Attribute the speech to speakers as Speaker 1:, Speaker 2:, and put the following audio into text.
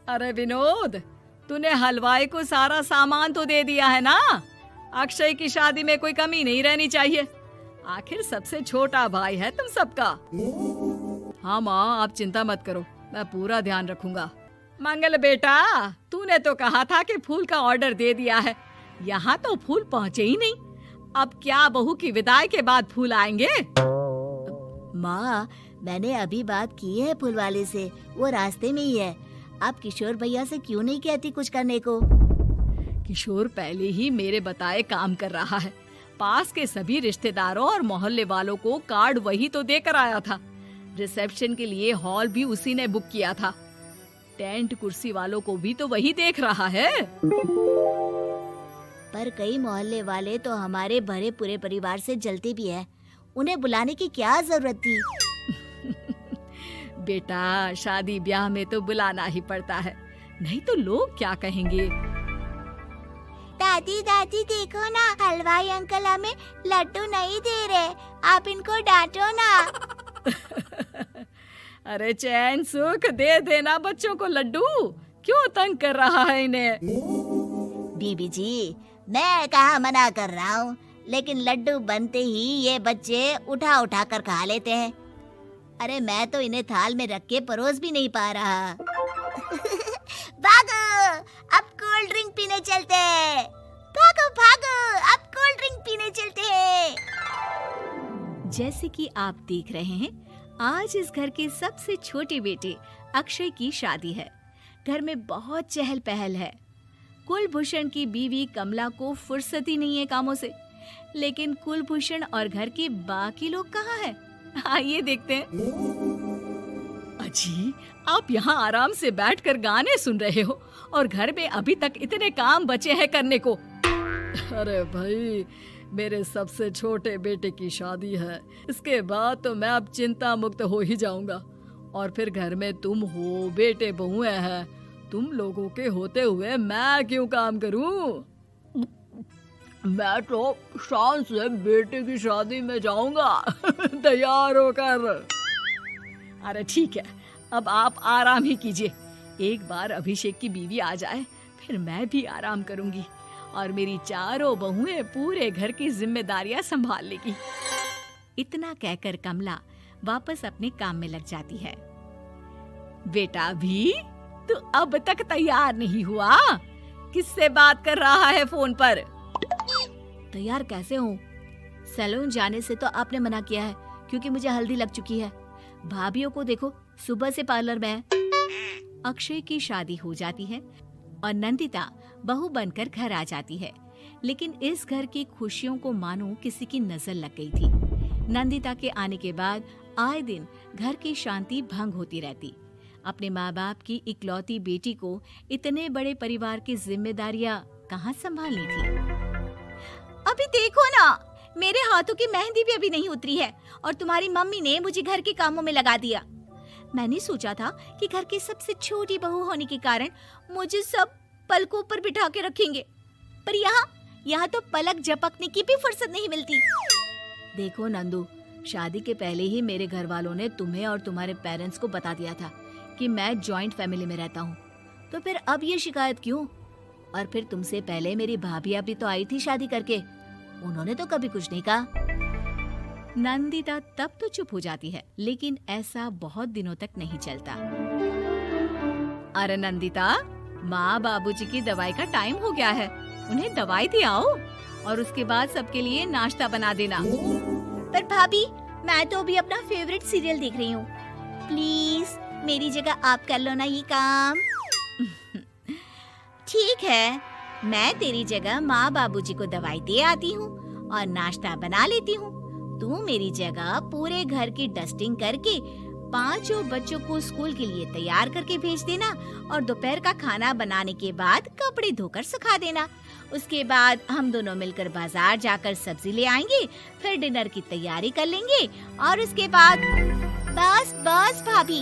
Speaker 1: अरे विनोद, तूने हलवाई को सारा सामान तो दे दिया है ना। अक्षय की शादी में कोई कमी नहीं रहनी चाहिए। आखिर सबसे छोटा भाई है तुम सबका। हाँ माँ, आप चिंता मत करो, मैं पूरा ध्यान रखूंगा। मंगल बेटा, तूने तो कहा था कि फूल का ऑर्डर दे दिया है, यहाँ तो फूल पहुँचे ही नहीं। अब क्या बहू की विदाई के बाद फूल आएंगे?
Speaker 2: माँ, मैंने अभी बात की है फूल वाले से, वो रास्ते में ही है। आप किशोर भैया से क्यों नहीं कहती कुछ करने को?
Speaker 1: किशोर पहले ही मेरे बताए काम कर रहा है। पास के सभी रिश्तेदारों और मोहल्ले वालों को कार्ड वही तो देकर आया था। रिसेप्शन के लिए हॉल भी उसी ने बुक किया था। टेंट कुर्सी वालों को भी तो वही देख रहा है।
Speaker 2: पर कई मोहल्ले वाले तो हमारे भरे पूरे परिवार से जलते भी हैं। उन्हें बुलाने की क्या जरूरत थी?
Speaker 1: बेटा, शादी ब्याह में तो बुलाना ही पड़ता है, नहीं तो लोग क्या कहेंगे।
Speaker 2: दादी दादी देखो ना, हलवाई अंकल हमें लड्डू नहीं दे रहे, आप इनको डांटो ना।
Speaker 1: अरे चैन सुख दे देना बच्चों को लड्डू, क्यों तंग कर रहा है इन्हें?
Speaker 2: बीबी जी, मैं कहाँ मना कर रहा हूँ, लेकिन लड्डू बनते ही ये बच्चे उठा उठा कर खा लेते हैं। अरे मैं तो इन्हें थाल में रख के परोस भी नहीं पा रहा। भागो, अब कोल्ड ड्रिंक पीने चलते हैं। भागो भागो, अब कोल्ड ड्रिंक पीने चलते हैं।
Speaker 1: जैसे कि आप देख रहे हैं, आज इस घर के सबसे छोटे बेटे अक्षय की शादी है। घर में बहुत चहल पहल है। कुलभूषण की बीवी कमला को फुर्सत ही नहीं है कामों से, लेकिन कुलभूषण और घर के बाकी लोग कहाँ हैं? आइए देखते हैं। अजी, आप यहाँ आराम से बैठकर गाने सुन रहे हो और घर में अभी तक इतने काम बचे हैं करने को। अरे भाई, मेरे सबसे छोटे बेटे की शादी है, इसके बाद तो मैं अब चिंता मुक्त हो ही जाऊंगा। और फिर घर में तुम हो, बेटे बहुएं हैं, तुम लोगों के होते हुए मैं क्यों काम करूं? मैं तो शान से बेटे की शादी में जाऊंगा तैयार होकर। अरे ठीक है, अब आप आराम ही कीजिए। एक बार अभिषेक की बीवी आ जाए, फिर मैं भी आराम करूंगी और मेरी चारों बहुएं पूरे घर की जिम्मेदारियां संभाल लेगी। इतना कहकर कमला वापस अपने काम में लग जाती है। बेटा भी, तू अब तक तैयार नहीं हुआ? किससे बात कर रहा है फोन पर?
Speaker 2: तैयार कैसे हूँ? सैलून जाने से तो आपने मना किया है, क्योंकि मुझे हल्दी लग चुकी है। भाभियों को देखो, सुबह से पार्लर में है।
Speaker 1: अक्षय की शादी हो जाती है और नंदिता बहू बनकर घर आ जाती है, लेकिन इस घर की खुशियों को मानो किसी की नजर लग गई थी। नंदिता के आने के बाद आए दिन घर की शांति भंग होती रहती। अपने माँ बाप की इकलौती बेटी को इतने बड़े परिवार की जिम्मेदारियां कहाँ संभालनी थी?
Speaker 2: अभी देखो ना, मेरे हाथों की मेहंदी भी अभी नहीं उतरी है और तुम्हारी मम्मी ने मुझे घर के कामों में लगा दिया। मैंने सोचा था कि घर की सबसे छोटी बहू होने के कारण मुझे सब पलकों पर बिठा के रखेंगे, पर यहाँ तो पलक झपकने की भी फुर्सत नहीं मिलती।
Speaker 1: देखो नंदू, शादी के पहले ही मेरे घर वालों ने तुम्हें और तुम्हारे पेरेंट्स को बता दिया था कि मैं जॉइंट फैमिली में रहता हूँ, तो फिर अब ये शिकायत क्यों? और फिर तुमसे पहले मेरी भाभी भी तो आई थी शादी करके, उन्होंने तो कभी कुछ नहीं कहा। नंदिता तब तो चुप हो जाती है, लेकिन ऐसा बहुत दिनों तक नहीं चलता। अरे नंदिता, माँ बाबूजी की दवाई का टाइम हो गया है, उन्हें दवाई दिलाओ और उसके बाद सबके लिए नाश्ता बना देना।
Speaker 2: पर भाभी, मैं तो अभी अपना फेवरेट सीरियल देख रही हूँ, प्लीज मेरी जगह आप कर लो ना ये काम। ठीक है, मैं तेरी जगह माँ बाबूजी को दवाई दे आती हूँ और नाश्ता बना लेती हूँ। तू मेरी जगह पूरे घर की डस्टिंग करके 5 बच्चों को स्कूल के लिए तैयार करके भेज देना और दोपहर का खाना बनाने के बाद कपड़े धोकर सुखा देना। उसके बाद हम दोनों मिलकर बाजार जाकर सब्जी ले आएंगे, फिर डिनर की तैयारी कर लेंगे और उसके बाद बस भाभी।